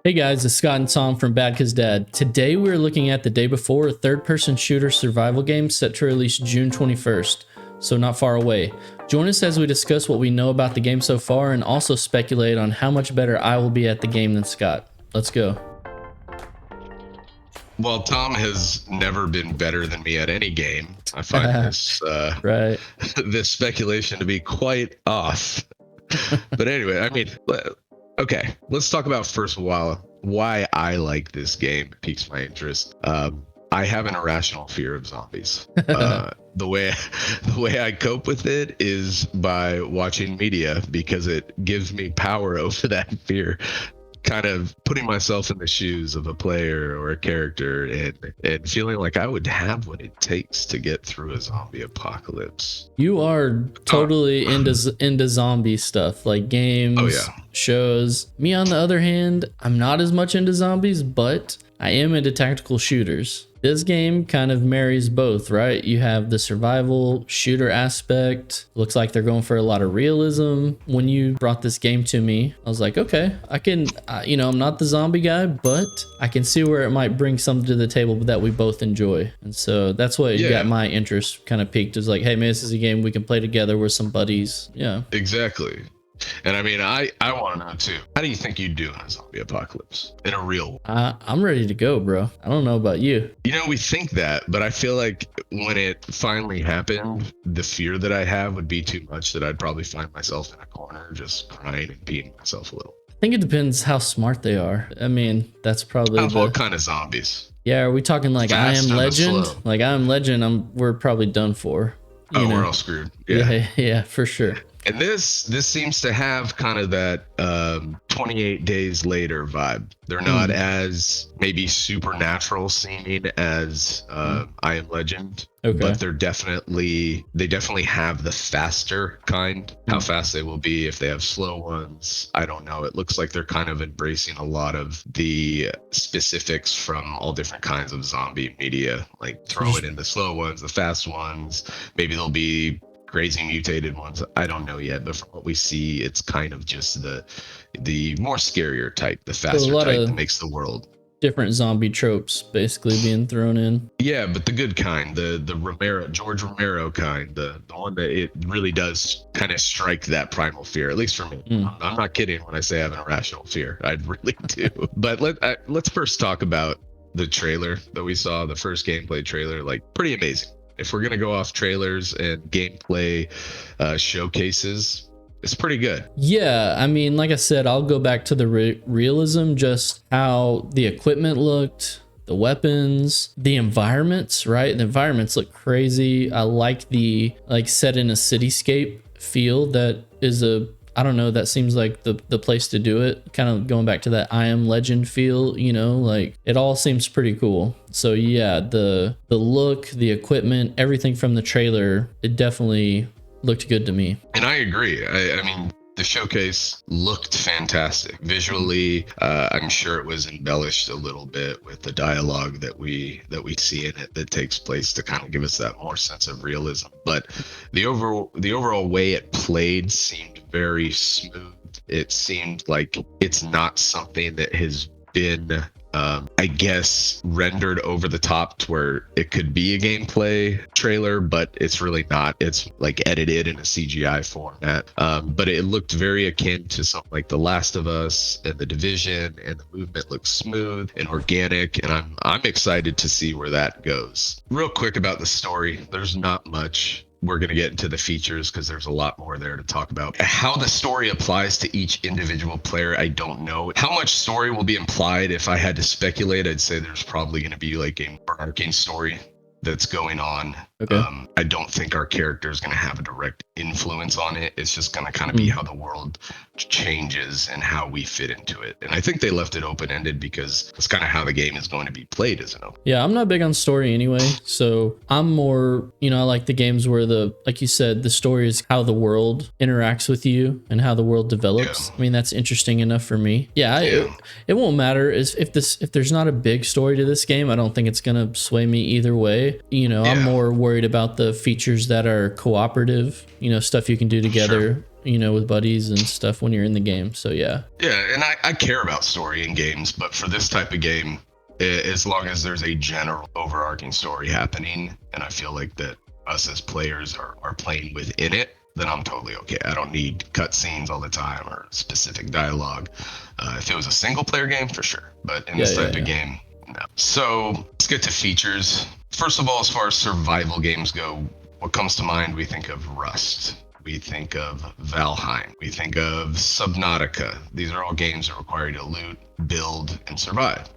Hey guys, it's Scott and Tom from BadCuzDad. Today we're looking at the day before, a third-person shooter survival game set to release June 21st, so not far away. Join us as we discuss what we know about the game so far and also speculate on how much better I will be at the game than Scott. Let's go. Well, Tom has never been better than me at any game. I find this Right. this speculation to be quite off. But anyway, I mean, okay, let's talk about first of all why I like this game. It piques my interest. I have an irrational fear of zombies. The way I cope with it is by watching media because it gives me power over that fear. Kind of putting myself in the shoes of a player or a character and feeling like I would have what it takes to get through a zombie apocalypse. You are totally into zombie stuff, like games, shows. Me, on the other hand, I'm not as much into zombies, but I am into tactical shooters. This game kind of marries both, right? You have the survival shooter aspect. Looks like they're going for a lot of realism. When you brought this game to me, I was like, okay, I can, I'm not the zombie guy, but I can see where it might bring something to the table that we both enjoy. And so that's what got my interest kind of piqued. Is like, hey man, this is a game we can play together with some buddies. Yeah, exactly. And I mean, I want to know too. How do you think you'd do in a zombie apocalypse in a real world? I'm ready to go, bro. I don't know about you. You know, we think that, but I feel like when it finally happened, the fear that I have would be too much that I'd probably find myself in a corner just crying and beating myself a little. I think it depends how smart they are. I mean, that's probably what kind of zombies? Yeah, are we talking like Fast I Am Legend? slow. Like I Am Legend, we're probably done for. We're all screwed. Yeah, for sure. And this seems to have kind of that 28 days later vibe. They're not as maybe supernatural seeming as I Am Legend, but they definitely have the faster kind. How fast they will be, if they have slow ones, I don't know. It looks like they're kind of embracing a lot of the specifics from all different kinds of zombie media, like throw it in the slow ones, the fast ones. Maybe they'll be crazy mutated ones. I don't know yet, but from what we see, it's kind of just the more scarier type, the faster type that makes the world. Different zombie tropes basically being thrown in. Yeah, but the good kind, the George Romero kind, the one that it really does kind of strike that primal fear, at least for me. I'm not kidding when I say I have an irrational fear. I really do. But let's first talk about the trailer that we saw, the first gameplay trailer. Like, pretty amazing. If we're going to go off trailers and gameplay showcases, it's pretty good. Yeah, I mean, like I said, I'll go back to the realism, just how the equipment looked, the weapons, the environments, right? The environments look crazy. I like the set in a cityscape feel. That is I don't know, that seems like the place to do it. Kind of going back to that I Am Legend feel, like it all seems pretty cool. So yeah, the look, the equipment, everything from the trailer, it definitely looked good to me. And I agree. I mean, the showcase looked fantastic. Visually, I'm sure it was embellished a little bit with the dialogue that we see in it that takes place to kind of give us that more sense of realism. But the overall way it played seemed very smooth. It seemed like it's not something that has been I guess rendered over the top to where it could be a gameplay trailer, but it's really not. It's like edited in a CGI format. But it looked very akin to something like The Last of Us and The Division, and the movement looks smooth and organic, and I'm excited to see where that goes. Real quick about the story, there's not much. We're going to get into the features because there's a lot more there to talk about. How the story applies to each individual player, I don't know. How much story will be implied? If I had to speculate, I'd say there's probably going to be like a arcane story that's going on. Okay. I don't think our character is going to have a direct influence on it. It's just going to kind of be how the world changes and how we fit into it. And I think they left it open-ended because it's kind of how the game is going to be played, isn't it? Yeah, I'm not big on story anyway. So I'm more, I like the games where like you said, the story is how the world interacts with you and how the world develops. Yeah. I mean, that's interesting enough for me. Yeah, it won't matter if there's not a big story to this game. I don't think it's going to sway me either way. I'm more worried about the features that are cooperative, stuff you can do together. Sure. with buddies and stuff when you're in the game. So yeah. Yeah, and I care about story in games, but for this type of game, as long as there's a general overarching story happening, and I feel like that us as players are playing within it, then I'm totally okay. I don't need cutscenes all the time or specific dialogue. If it was a single player game, for sure. But in this type of game, no. So let's get to features. First of all, as far as survival games go, what comes to mind? We think of Rust. We think of Valheim. We think of Subnautica. These are all games that require you to loot, build, and survive.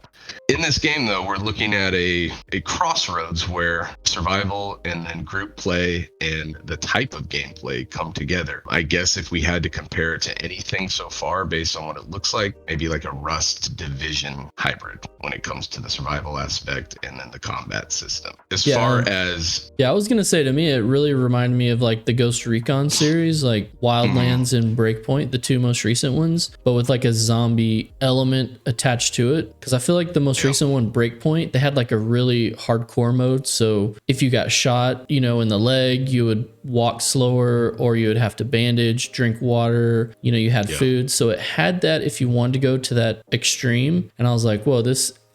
In this game, though, we're looking at a crossroads where survival and then group play and the type of gameplay come together. I guess if we had to compare it to anything so far based on what it looks like, maybe like a Rust Division hybrid when it comes to the survival aspect and then the combat system. As far as... Yeah, I was going to say, to me, it really reminded me of like the Ghost Recon series, like Wildlands and Breakpoint, the two most recent ones, but with like a zombie element attached to it. Because I feel like the most recent one, Breakpoint, they had like a really hardcore mode. So if you got shot, in the leg, you would walk slower, or you would have to bandage, drink water, you had food. So it had that if you wanted to go to that extreme. And I was like, whoa,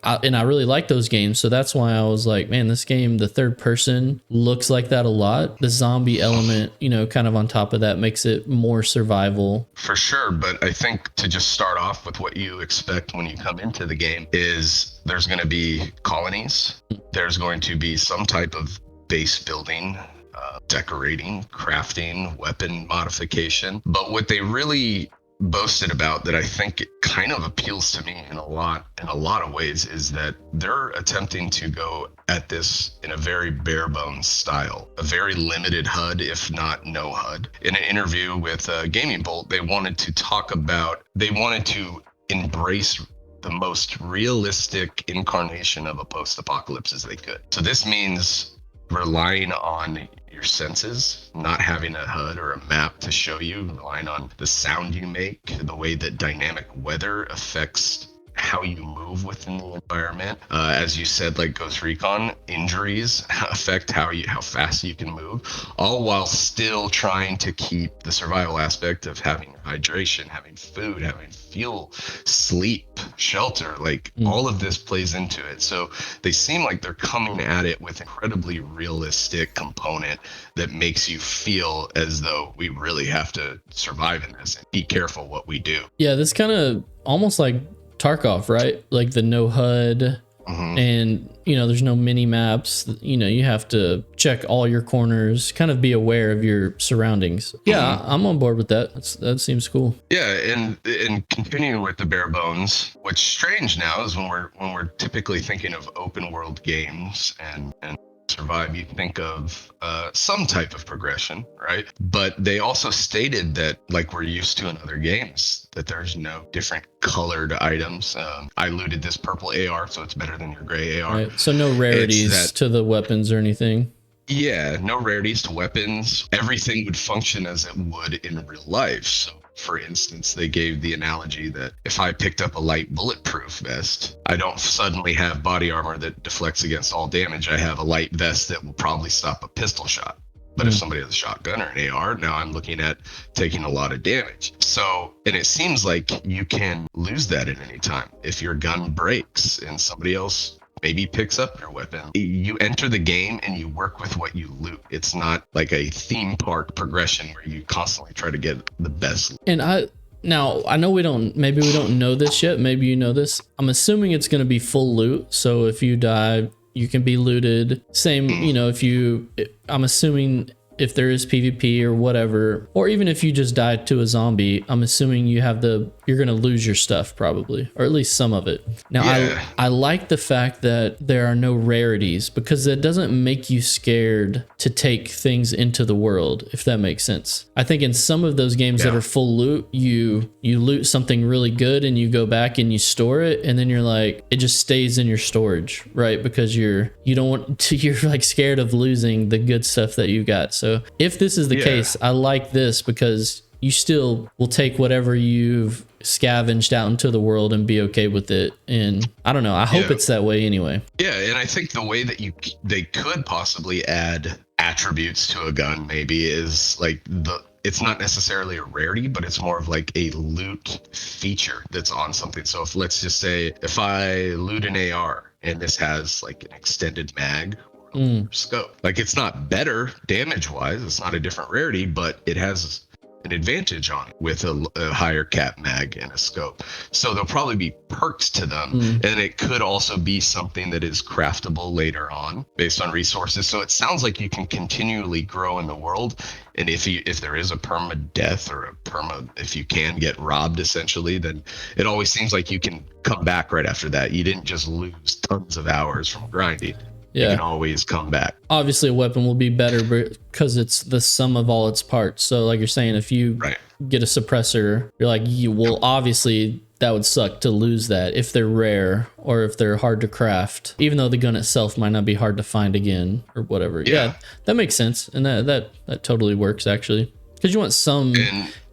and I really like those games. So that's why I was like, man, this game, the third person looks like that a lot. The zombie element, kind of on top of that makes it more survival. For sure. But I think to just start off with what you expect when you come into the game is there's going to be colonies. There's going to be some type of base building, decorating, crafting, weapon modification. But what they really boasted about that I think it kind of appeals to me in a lot of ways is that they're attempting to go at this in a very bare bones style, a very limited HUD, if not no HUD. In an interview with Gaming Bolt, they wanted to embrace the most realistic incarnation of a post-apocalypse as they could. So this means relying on your senses, not having a HUD or a map to show you, relying on the sound you make, the way that dynamic weather affects how you move within the environment. As you said, like Ghost Recon, injuries affect how fast you can move, all while still trying to keep the survival aspect of having hydration, having food, having fuel, sleep, shelter. Like all of this plays into it. So they seem like they're coming at it with incredibly realistic component that makes you feel as though we really have to survive in this and be careful what we do. Yeah, this kind of almost like Tarkov, right? Like the no HUD and there's no mini maps. You have to check all your corners, kind of be aware of your surroundings. Yeah, I'm on board with that. That seems cool. Yeah, and continuing with the bare bones, what's strange now is when we're typically thinking of open world games and survive, you think of some type of progression, right? But they also stated that, like we're used to in other games, that there's no different colored items. I looted this purple AR, so it's better than your gray AR. Right. So no rarities to the weapons or anything. Yeah, no rarities to weapons. Everything would function as it would in real life. So for instance, they gave the analogy that if I picked up a light bulletproof vest, I don't suddenly have body armor that deflects against all damage. I have a light vest that will probably stop a pistol shot. But if somebody has a shotgun or an AR, now I'm looking at taking a lot of damage. So, and it seems like you can lose that at any time. If your gun breaks and somebody else maybe picks up your weapon, you enter the game and you work with what you loot. It's not like a theme park progression where you constantly try to get the best. And I know maybe we don't know this yet. Maybe you know this. I'm assuming it's going to be full loot. So if you die, you can be looted. Same, I'm assuming if there is PvP or whatever, or even if you just died to a zombie, I'm assuming you're going to lose your stuff probably, or at least some of it. Now, yeah. I like the fact that there are no rarities, because it doesn't make you scared to take things into the world, if that makes sense. I think in some of those games that are full loot, you loot something really good and you go back and you store it, and then you're like, it just stays in your storage, right? Because you're like scared of losing the good stuff that you got. So if this is the case, I like this because you still will take whatever you've scavenged out into the world and be okay with it. And I don't know, I hope it's that way anyway. Yeah, and I think the way that they could possibly add attributes to a gun maybe is like it's not necessarily a rarity, but it's more of like a loot feature that's on something. So if, let's just say, if I loot an AR and this has like an extended mag or a scope, like it's not better damage wise, it's not a different rarity, but it has an advantage on it with a higher cap mag and a scope. So there'll probably be perks to them, and it could also be something that is craftable later on based on resources. So it sounds like you can continually grow in the world, and if there is a perma death or a perma, if you can get robbed essentially, then it always seems like you can come back right after that. You didn't just lose tons of hours from grinding. You can always come back. Obviously, a weapon will be better because it's the sum of all its parts. So like you're saying, if you get a suppressor, you're like, obviously that would suck to lose that if they're rare or if they're hard to craft, even though the gun itself might not be hard to find again or whatever. Yeah, that makes sense. And that totally works, actually. Because you want some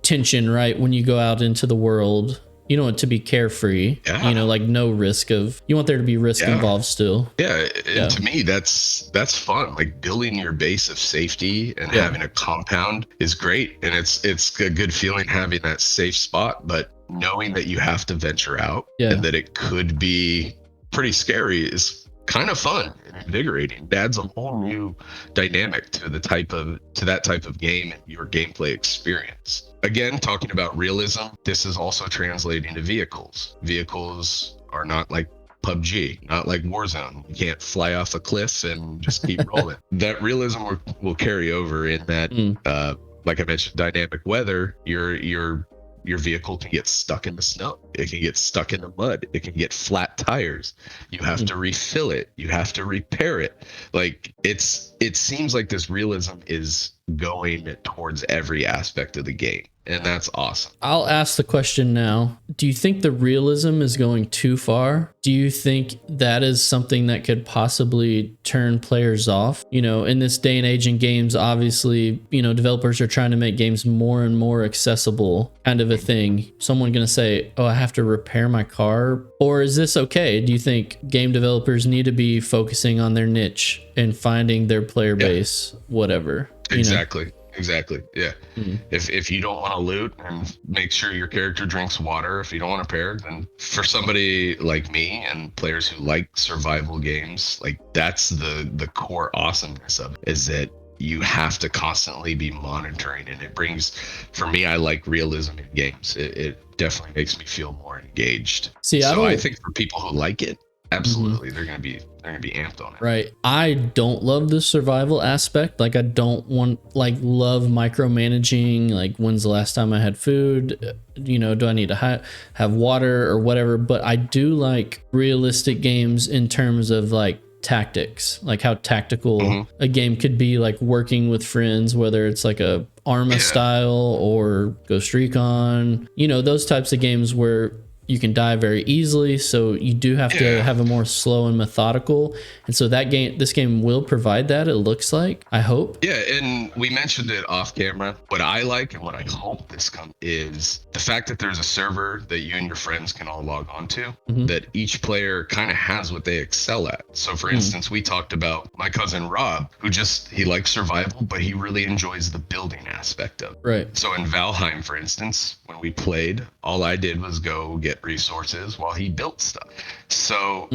tension, right? When you go out into the world. You don't want it to be carefree, like no risk you want there to be risk involved still. Yeah. And to me, that's fun. Like building your base of safety and having a compound is great. And it's a good feeling having that safe spot, but knowing that you have to venture out and that it could be pretty scary is kind of fun and invigorating. It adds a whole new dynamic to that type of game and your gameplay experience. Again, talking about realism, this is also translating to vehicles. Vehicles are not like PUBG, not like Warzone. You can't fly off a cliff and just keep rolling. That realism will carry over in that, like I mentioned, dynamic weather. Your vehicle can get stuck in the snow. It can get stuck in the mud. It can get flat tires. You have to refill it. You have to repair it. Like it seems like this realism is going towards every aspect of the game. And that's awesome. I'll ask the question now. Do you think the realism is going too far? Do you think that is something that could possibly turn players off? In this day and age in games, obviously, developers are trying to make games more and more accessible, kind of a thing. Someone going to say, oh, I have to repair my car? Or is this okay? Do you think game developers need to be focusing on their niche and finding their player base, whatever? Exactly. Exactly. Yeah. If you don't want to loot and make sure your character drinks water, if you don't want to pair, then for somebody like me and players who like survival games, like that's the core awesomeness of it, is that you have to constantly be monitoring. And it brings, for me, I like realism in games. It definitely makes me feel more engaged. I think for people who like it, absolutely, they're gonna be amped on it. Right. I don't love the survival aspect. Like I don't love micromanaging. Like when's the last time I had food? Do I need to have water or whatever? But I do like realistic games in terms of like tactics, like how tactical a game could be, like working with friends, whether it's like a Arma style or Ghost Recon, those types of games where you can die very easily, so you do have to have a more slow and methodical. And so this game will provide that, it looks like, I hope. Yeah, and we mentioned it off camera. What I like and what I hope this comes is the fact that there's a server that you and your friends can all log on to, that each player kind of has what they excel at. So for instance, we talked about my cousin Rob, who he likes survival, but he really enjoys the building aspect of it. Right. So in Valheim, for instance, when we played, all I did was go get resources while he built stuff. So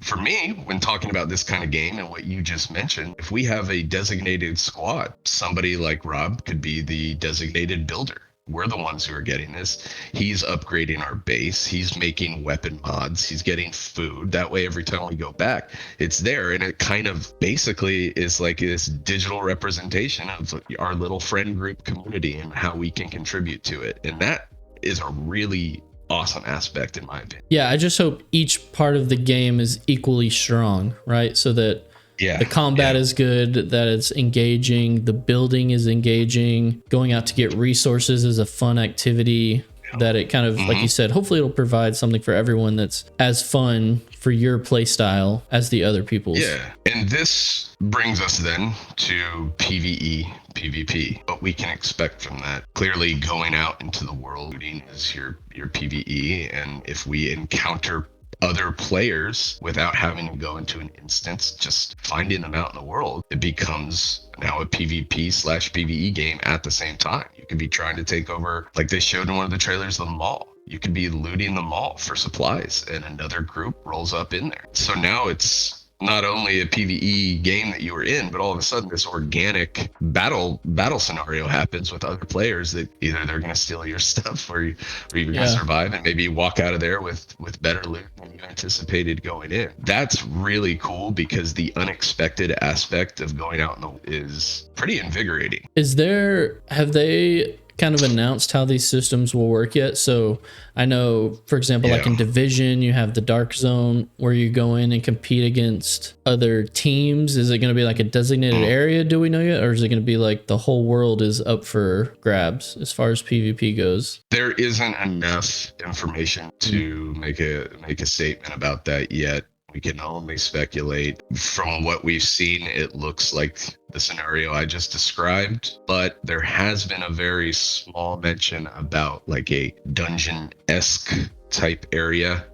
for me, when talking about this kind of game and what you just mentioned, if we have a designated squad, somebody like Rob could be the designated builder. We're the ones who are getting this. He's upgrading our base. He's making weapon mods. He's getting food. That way, every time we go back, it's there. And it kind of basically is like this digital representation of our little friend group community and how we can contribute to it. And that is a really awesome aspect in my opinion. Yeah, I just hope each part of the game is equally strong, right? So that the combat is good, that it's engaging, the building is engaging, going out to get resources is a fun activity, that it kind of, like you said, hopefully it'll provide something for everyone that's as fun for your play style as the other people's. Yeah, and this brings us then to PvE, PvP. What we can expect from that. Clearly going out into the world is your PvE, and if we encounter other players without having to go into an instance, just finding them out in the world, it becomes now a PvP slash PvE game at the same time. You could be trying to take over, like they showed in one of the trailers, the mall. You could be looting the mall for supplies and another group rolls up in there. So now it's not only a PvE game that you were in, but all of a sudden this organic battle scenario happens with other players that either they're going to steal your stuff or you're going to survive and maybe walk out of there with better loot than you anticipated going in. That's really cool because the unexpected aspect of going out is pretty invigorating. Have they kind of announced how these systems will work yet? So I know, for example, like in Division, you have the Dark Zone where you go in and compete against other teams. Is it going to be like a designated area? Do we know yet? Or is it going to be like the whole world is up for grabs as far as PvP goes? There isn't enough information to make a statement about that yet. We can only speculate. From what we've seen, it looks like the scenario I just described, but there has been a very small mention about like a dungeon-esque type area.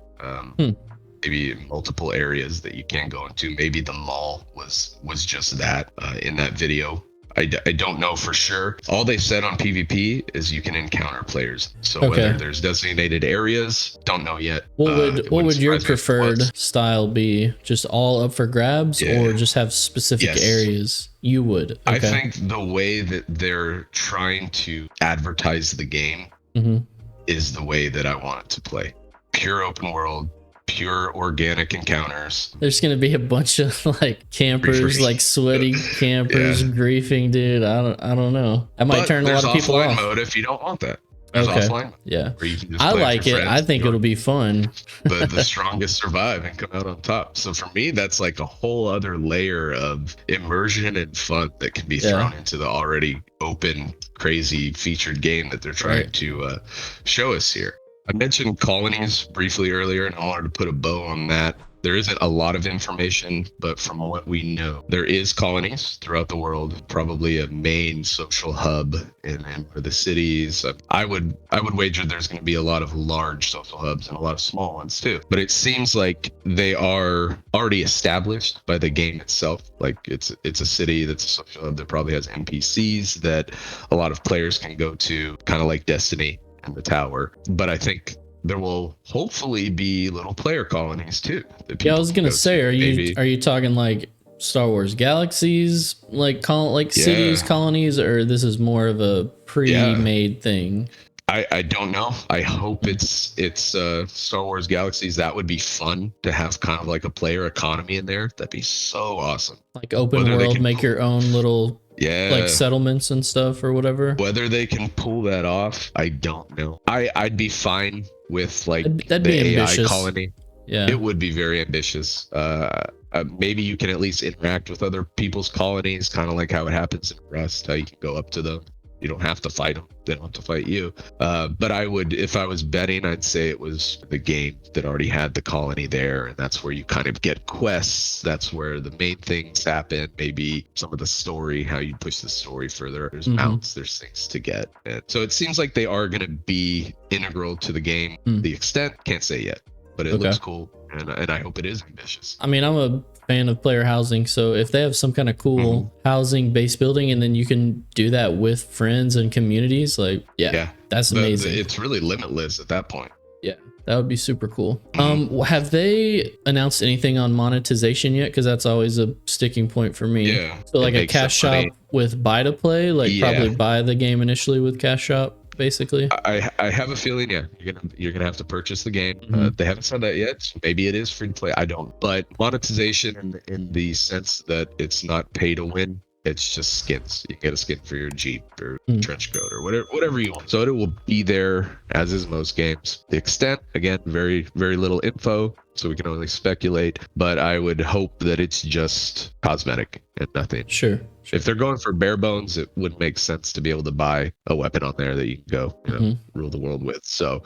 Maybe multiple areas that you can go into. Maybe the mall was just that in that video. I don't know for sure. All they said on PvP is you can encounter players. So whether there's designated areas, don't know yet. What would your preferred style be? Just all up for grabs or just have specific areas? You would. I think the way that they're trying to advertise the game is the way that I want it to play. Pure open world, pure organic encounters. There's gonna be a bunch of like campers, like sweaty campers griefing, dude. I don't know. I might turn a lot of people off. There's offline mode if you don't want that. There's offline mode. Yeah. Where you can just I like it. I think it'll be fun. But the strongest survive and come out on top. So for me, that's like a whole other layer of immersion and fun that can be thrown into the already open, crazy featured game that they're trying to show us here. I mentioned Colonies briefly earlier, and I wanted to put a bow on that. There isn't a lot of information, but from what we know, there is Colonies throughout the world, probably a main social hub in the cities. I would wager there's going to be a lot of large social hubs and a lot of small ones too. But it seems like they are already established by the game itself. Like it's a city that's a social hub that probably has NPCs that a lot of players can go to, kind of like Destiny and the tower. But I think there will hopefully be little player colonies too. I was gonna say, are you talking like Star Wars Galaxies, like cities, colonies, or this is more of a pre-made thing? I don't know. I hope it's Star Wars Galaxies. That would be fun to have kind of like a player economy in there. That'd be so awesome. Like open world, make your own little like settlements and stuff or whatever. Whether they can pull that off, I don't know. I'd be fine with like that'd the be AI ambitious. colony. Yeah, it would be very ambitious. Maybe you can at least interact with other people's colonies, kind of like how it happens in Rust, how you can go up to them. You don't have to fight them. They don't have to fight you. But I would, if I was betting, I'd say it was the game that already had the colony there. And that's where you kind of get quests. That's where the main things happen. Maybe some of the story, how you push the story further. There's mounts, there's things to get. And so it seems like they are going to be integral to the game. The extent, can't say yet. But it looks cool. And I hope it is ambitious. I mean, I'm a fan of player housing, so if they have some kind of cool housing base building and then you can do that with friends and communities, like that's amazing. It's really limitless at that point. Yeah, that would be super cool. Have they announced anything on monetization yet? Because that's always a sticking point for me. So like a cash shop with buy to play, like probably buy the game initially with cash shop. Basically, I have a feeling you're gonna have to purchase the game. They haven't said that yet. So maybe it is free to play. I don't. But monetization in the sense that it's not pay to win. It's just skins. You get a skin for your Jeep or trench coat or whatever you want. So it will be there, as is most games. The extent, again, very very little info, so we can only speculate. But I would hope that it's just cosmetic and nothing. Sure. If they're going for bare bones, it would make sense to be able to buy a weapon on there that you can go rule the world with. So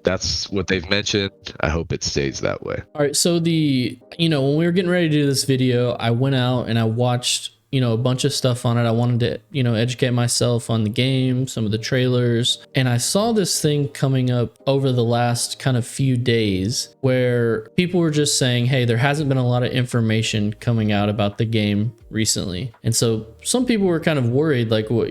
that's what they've mentioned. I hope it stays that way. All right. So when we were getting ready to do this video, I went out and I watched a bunch of stuff on it. I wanted to, educate myself on the game, some of the trailers. And I saw this thing coming up over the last kind of few days where people were just saying, hey, there hasn't been a lot of information coming out about the game recently. And so some people were kind of worried, like, what,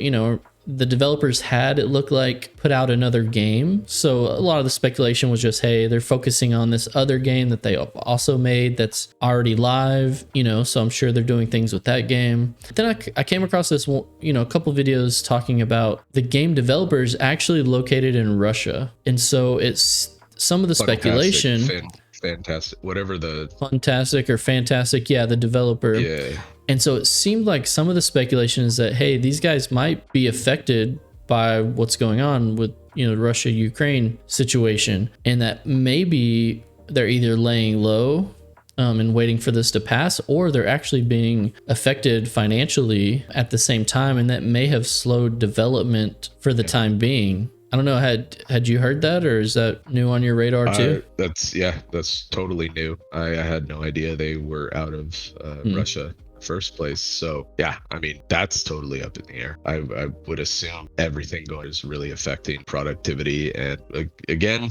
the developers had, it looked like, put out another game. So a lot of the speculation was just, hey, they're focusing on this other game that they also made that's already live, so I'm sure they're doing things with that game. Then I came across this, a couple videos talking about the game developers actually located in Russia. And so it's some of the speculation. Fantastic, whatever the Fantastic or Fantastic, yeah, the developer. Yeah. And so it seemed like some of the speculation is that, hey, these guys might be affected by what's going on with, the Russia-Ukraine situation, and that maybe they're either laying low and waiting for this to pass, or they're actually being affected financially at the same time, and that may have slowed development for the time being. I don't know. Had you heard that, or is that new on your radar too? That's totally new. I had no idea they were out of Russia first place. So yeah, I mean, that's totally up in the air. I would assume everything going is really affecting productivity, and again,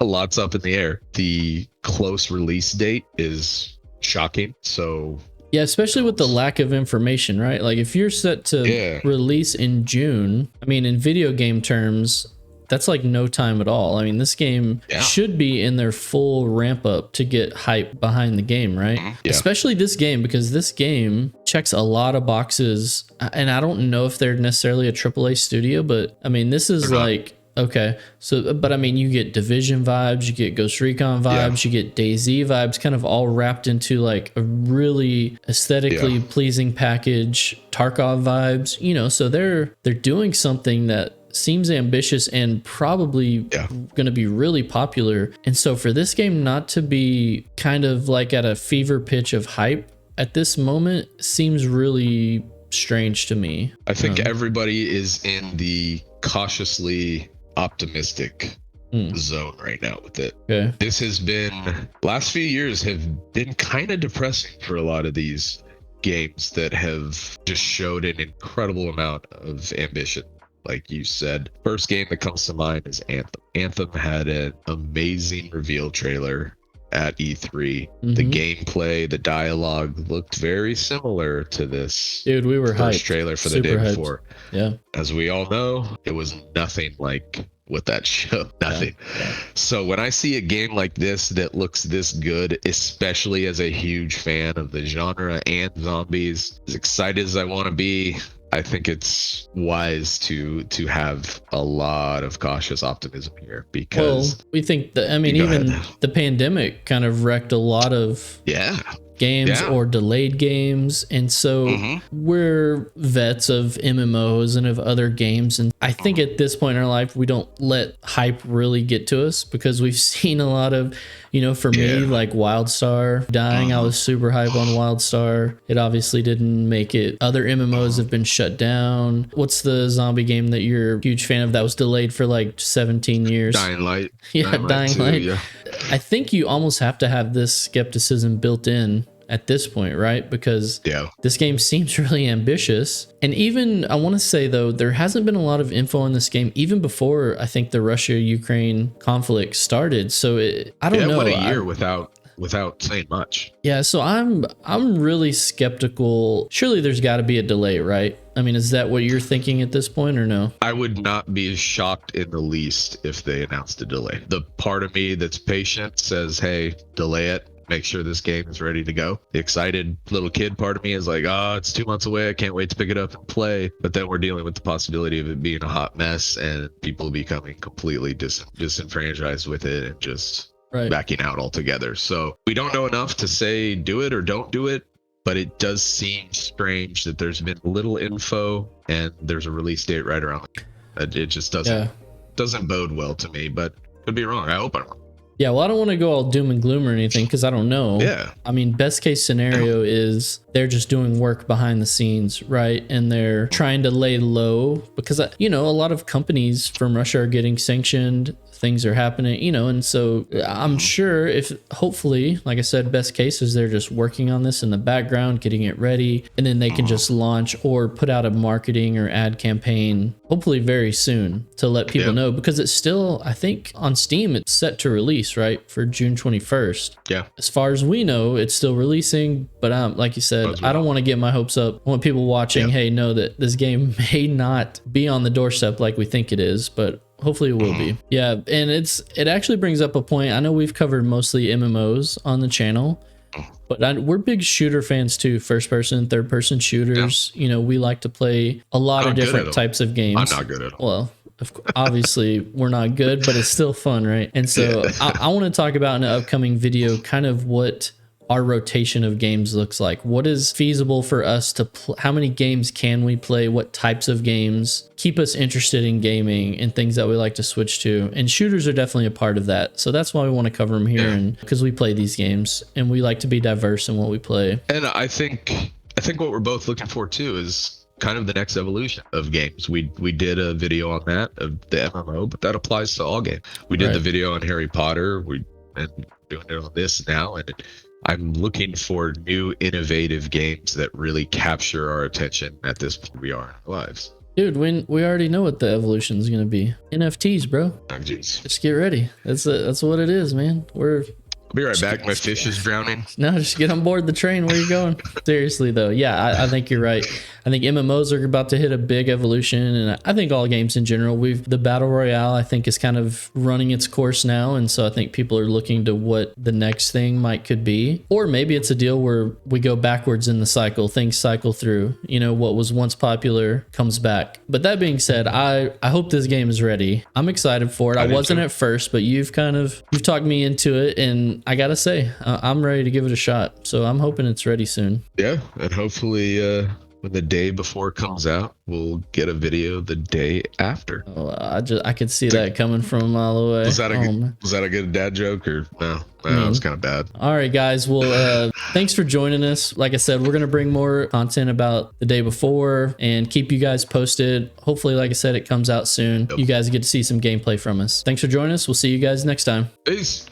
a lot's up in the air. The close release date is shocking. So yeah, especially with the lack of information, right? Like if you're set to release in June, I mean, in video game terms, that's like no time at all. I mean, this game should be in their full ramp up to get hype behind the game, right? Especially this game, because this game checks a lot of boxes. And I don't know if they're necessarily a AAA studio, but I mean, this is like, okay, so, but I mean, you get Division vibes, you get Ghost Recon vibes, you get DayZ vibes, kind of all wrapped into like a really aesthetically pleasing package, Tarkov vibes, so they're doing something that seems ambitious and probably going to be really popular. And so for this game not to be kind of like at a fever pitch of hype at this moment seems really strange to me. I think everybody is in the cautiously optimistic zone right now with it. This has been, last few years have been kind of depressing for a lot of these games that have just showed an incredible amount of ambition. Like you said, first game that comes to mind is Anthem. Anthem had an amazing reveal trailer at E3. The gameplay, the dialogue looked very similar to this. Dude, we were first hyped. trailer for the Super day hyped. before. Yeah. As we all know, it was nothing like what that show. Nothing. So when I see a game like this that looks this good, especially as a huge fan of the genre and zombies, as excited as I want to be, I think it's wise to have a lot of cautious optimism here, because we think that, I mean, even the pandemic kind of wrecked a lot of games or delayed games. And so we're vets of MMOs and of other games. And I think at this point in our life, we don't let hype really get to us, because we've seen a lot of, for me, like WildStar dying. I was super hype on WildStar. It obviously didn't make it. Other MMOs have been shut down. What's the zombie game that you're a huge fan of that was delayed for like 17 years? Dying Light. Dying Light. Yeah. I think you almost have to have this skepticism built in at this point, right? Because this game seems really ambitious. And even, I want to say though, there hasn't been a lot of info on this game even before I think the Russia-Ukraine conflict started. So I don't know. What a year without saying much. Yeah, so I'm really skeptical. Surely there's got to be a delay, right? I mean, is that what you're thinking at this point, or no? I would not be shocked in the least if they announced a delay. The part of me that's patient says, hey, delay it. Make sure this game is ready to go. The excited little kid part of me is like, oh, it's 2 months away. I can't wait to pick it up and play. But then we're dealing with the possibility of it being a hot mess and people becoming completely disenfranchised with it and just backing out altogether. So we don't know enough to say do it or don't do it, but it does seem strange that there's been little info and there's a release date right around it. It just doesn't bode well to me, but could be wrong. I hope I'm wrong. Yeah, well, I don't want to go all doom and gloom or anything, because I don't know. I mean, best case scenario is they're just doing work behind the scenes, right? And they're trying to lay low, because, a lot of companies from Russia are getting sanctioned. things are happening, you know. And so I'm sure if hopefully, like I said, best case is they're just working on this in the background, getting it ready, and then they can just launch or put out a marketing or ad campaign hopefully very soon to let people know, because it's still, I think on Steam it's set to release right for June 21st. Yeah, as far as we know it's still releasing, but like you said, I don't want to get my hopes up. I want people watching, hey, know that this game may not be on the doorstep like we think it is, but hopefully it will be. Yeah, and it actually brings up a point. I know we've covered mostly MMOs on the channel, but we're big shooter fans too. First person, third person shooters. You know, we like to play a lot of different types of games. I'm not good at all. Well, obviously we're not good, but it's still fun, right? And so I want to talk about in an upcoming video kind of what our rotation of games looks like. What is feasible for us to how many games can we play? What types of games keep us interested in gaming and things that we like to switch to? And shooters are definitely a part of that. So that's why we want to cover them here, and because we play these games and we like to be diverse in what we play. And I think what we're both looking for too is kind of the next evolution of games. We did a video on that, of the MMO, but that applies to all games. We did the video on Harry Potter. And doing it on this now, and I'm looking for new innovative games that really capture our attention at this point we are in our lives. Dude, we already know what the evolution is going to be. NFTs, bro. Oh, geez. Just get ready. That's what it is, man. I'll be right back. My fish is drowning. No, just get on board the train. Where are you going? Seriously, though. Yeah, I think you're right. I think MMOs are about to hit a big evolution, and I think all games in general. The Battle Royale, I think, is kind of running its course now, and so I think people are looking to what the next thing could be. Or maybe it's a deal where we go backwards in the cycle. Things cycle through. You know, what was once popular comes back. But that being said, I hope this game is ready. I'm excited for it. I wasn't at first, but you've talked me into it, and I gotta say, I'm ready to give it a shot. So I'm hoping it's ready soon. Yeah, and hopefully when the day before comes out, we'll get a video the day after. Oh, I could see that coming from a mile away. Was that a good dad joke, or no? It was kind of bad. All right, guys. Well, thanks for joining us. Like I said, we're going to bring more content about the day before and keep you guys posted. Hopefully, like I said, it comes out soon. You guys get to see some gameplay from us. Thanks for joining us. We'll see you guys next time. Peace.